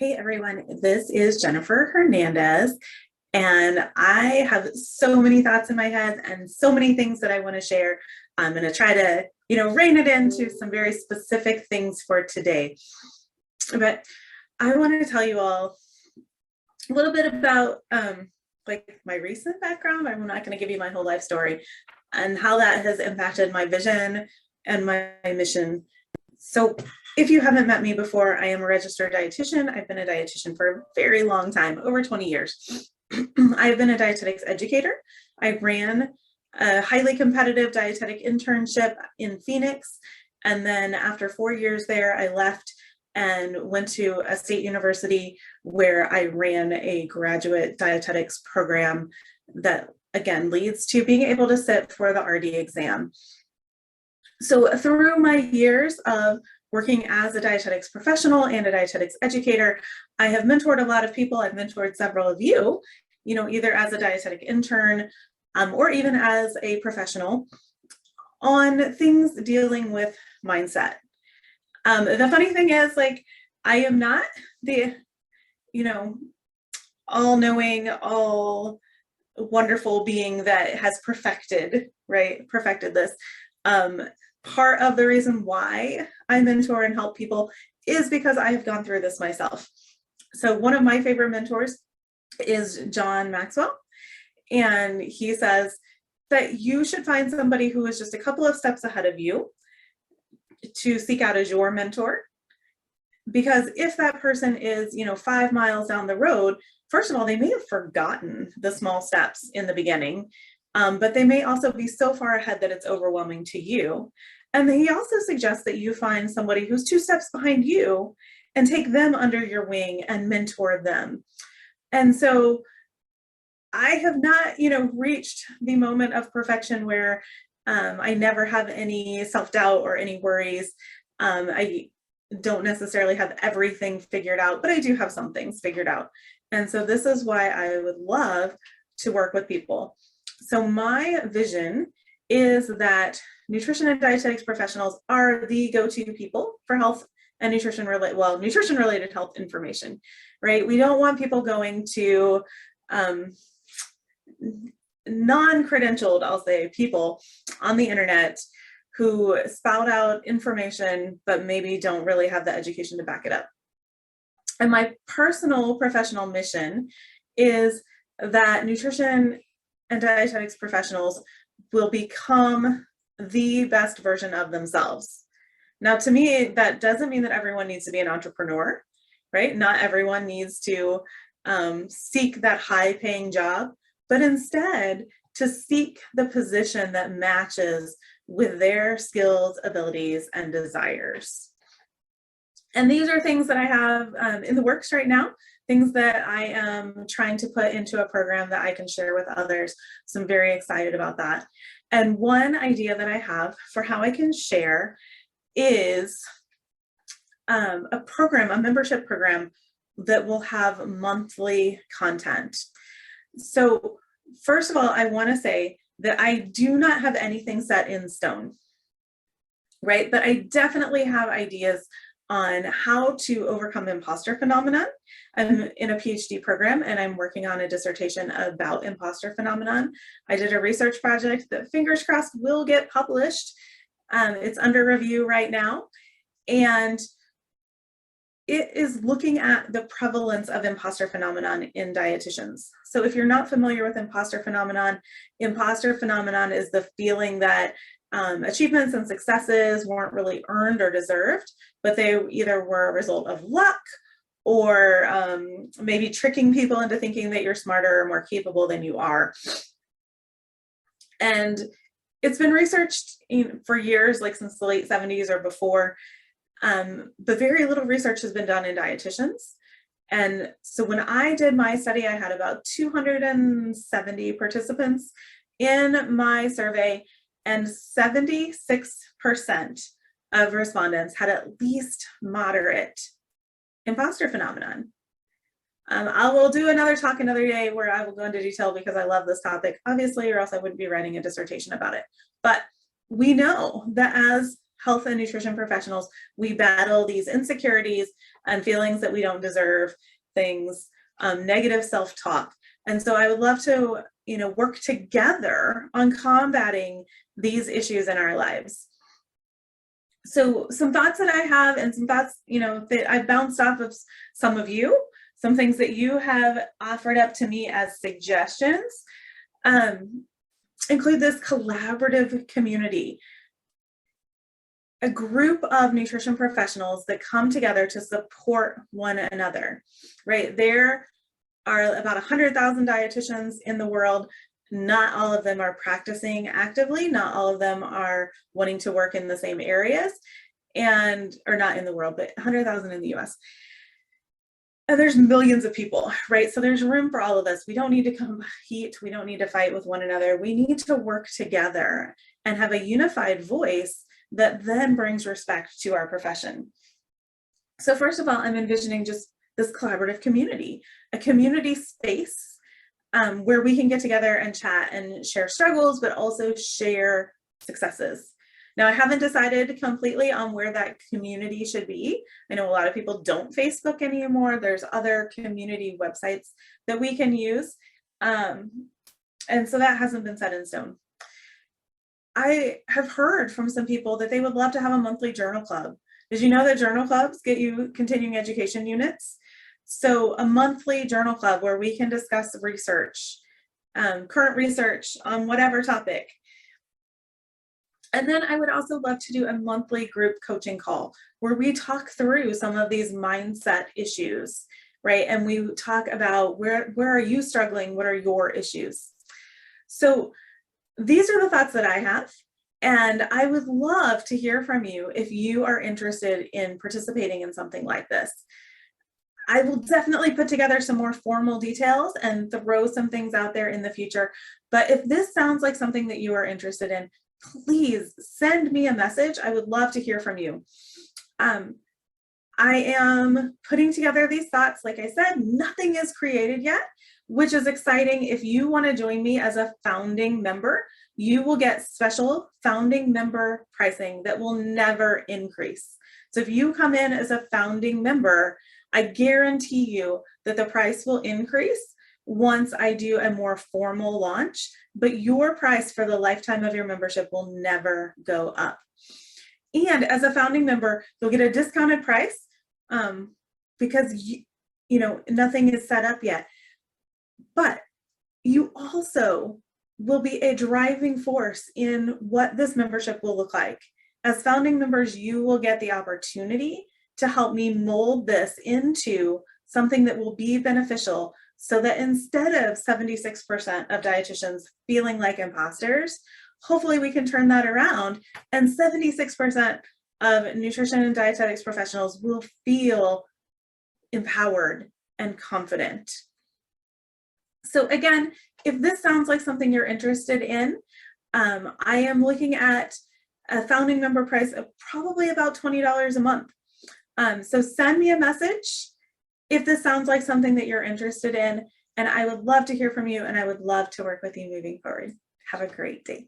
Hey everyone, this is Jennifer Hernandez, and I have so many thoughts in my head and so many things that I want to share. I'm going to try to, rein it into some very specific things for today. But I want to tell you all a little bit about like my recent background. I'm not going to give you my whole life story and how that has impacted my vision and my mission. So if you haven't met me before, I am a registered dietitian. I've been a dietitian for a very long time, over 20 years. I've been a dietetics educator. I ran a highly competitive dietetic internship in Phoenix. And then after 4 years there, I left and went to a state university where I ran a graduate dietetics program that, again, leads to being able to sit for the RD exam. So through my years of working as a dietetics professional and a dietetics educator, I have mentored a lot of people. I've mentored several of you, either as a dietetic intern or even as a professional on things dealing with mindset. The funny thing is, I am not the, all-knowing, all wonderful being that has perfected this. Part of the reason why I mentor and help people is because I have gone through this myself. So one of my favorite mentors is John Maxwell, and he says that you should find somebody who is just a couple of steps ahead of you to seek out as your mentor. Because if that person is, 5 miles down the road, first of all, they may have forgotten the small steps in the beginning. But they may also be so far ahead that it's overwhelming to you. And then he also suggests that you find somebody who's 2 steps behind you and take them under your wing and mentor them. And so I have not, reached the moment of perfection where I never have any self-doubt or any worries. I don't necessarily have everything figured out, but I do have some things figured out. And so this is why I would love to work with people. So my vision is that nutrition and dietetics professionals are the go-to people for health and nutrition-related health information, right? We don't want people going to non-credentialed, I'll say, people on the internet who spout out information, but maybe don't really have the education to back it up. And my personal professional mission is that nutrition and dietetics professionals will become the best version of themselves. Now, to me, that doesn't mean that everyone needs to be an entrepreneur, right? Not everyone needs to seek that high-paying job, but instead to seek the position that matches with their skills, abilities, and desires. And these are things that I have in the works right now, things that I am trying to put into a program that I can share with others. So I'm very excited about that. And one idea that I have for how I can share is a membership program that will have monthly content. So first of all, I want to say that I do not have anything set in stone, right? But I definitely have ideas on how to overcome imposter phenomenon. I'm in a PhD program and I'm working on a dissertation about imposter phenomenon. I did a research project that, fingers crossed, will get published. It's under review right now. And it is looking at the prevalence of imposter phenomenon in dietitians. So if you're not familiar with imposter phenomenon is the feeling that achievements and successes weren't really earned or deserved, but they either were a result of luck or maybe tricking people into thinking that you're smarter or more capable than you are. And it's been researched for years, like since the late 70s or before, but very little research has been done in dietitians. And so when I did my study, I had about 270 participants in my survey, and 76% of respondents had at least moderate imposter phenomenon. I will do another talk another day where I will go into detail because I love this topic, obviously, or else I wouldn't be writing a dissertation about it. But we know that as health and nutrition professionals, we battle these insecurities and feelings that we don't deserve, things, negative self-talk. And so I would love to, work together on combating these issues in our lives. So some thoughts that I have, and some thoughts, that I've bounced off of some of you, some things that you have offered up to me as suggestions, include this collaborative community, a group of nutrition professionals that come together to support one another, right? There are about 100,000 dietitians in the world. Not all of them are practicing actively. Not all of them are wanting to work in the same areas, or not in the world, but 100,000 in the US. And there's millions of people, right? So there's room for all of us. We don't need to compete. We don't need to fight with one another. We need to work together and have a unified voice that then brings respect to our profession. So first of all, I'm envisioning just this collaborative community, a community space where we can get together and chat and share struggles, but also share successes. Now, I haven't decided completely on where that community should be. I know a lot of people don't Facebook anymore. There's other community websites that we can use. And so that hasn't been set in stone. I have heard from some people that they would love to have a monthly journal club. Did you know that journal clubs get you continuing education units? So a monthly journal club where we can discuss research, current research on whatever topic. And then I would also love to do a monthly group coaching call where we talk through some of these mindset issues, right? And we talk about where are you struggling? What are your issues? So these are the thoughts that I have. And I would love to hear from you if you are interested in participating in something like this. I will definitely put together some more formal details and throw some things out there in the future. But if this sounds like something that you are interested in, please send me a message. I would love to hear from you. I am putting together these thoughts. Like I said, nothing is created yet, which is exciting. If you want to join me as a founding member, you will get special founding member pricing that will never increase. So if you come in as a founding member, I guarantee you that the price will increase once I do a more formal launch, but your price for the lifetime of your membership will never go up. And as a founding member, you'll get a discounted price because nothing is set up yet. But you also will be a driving force in what this membership will look like. As founding members, you will get the opportunity to help me mold this into something that will be beneficial, so that instead of 76% of dietitians feeling like imposters, hopefully we can turn that around and 76% of nutrition and dietetics professionals will feel empowered and confident. So again, if this sounds like something you're interested in, I am looking at a founding member price of probably about $20 a month. So send me a message if this sounds like something that you're interested in, and I would love to hear from you, and I would love to work with you moving forward. Have a great day.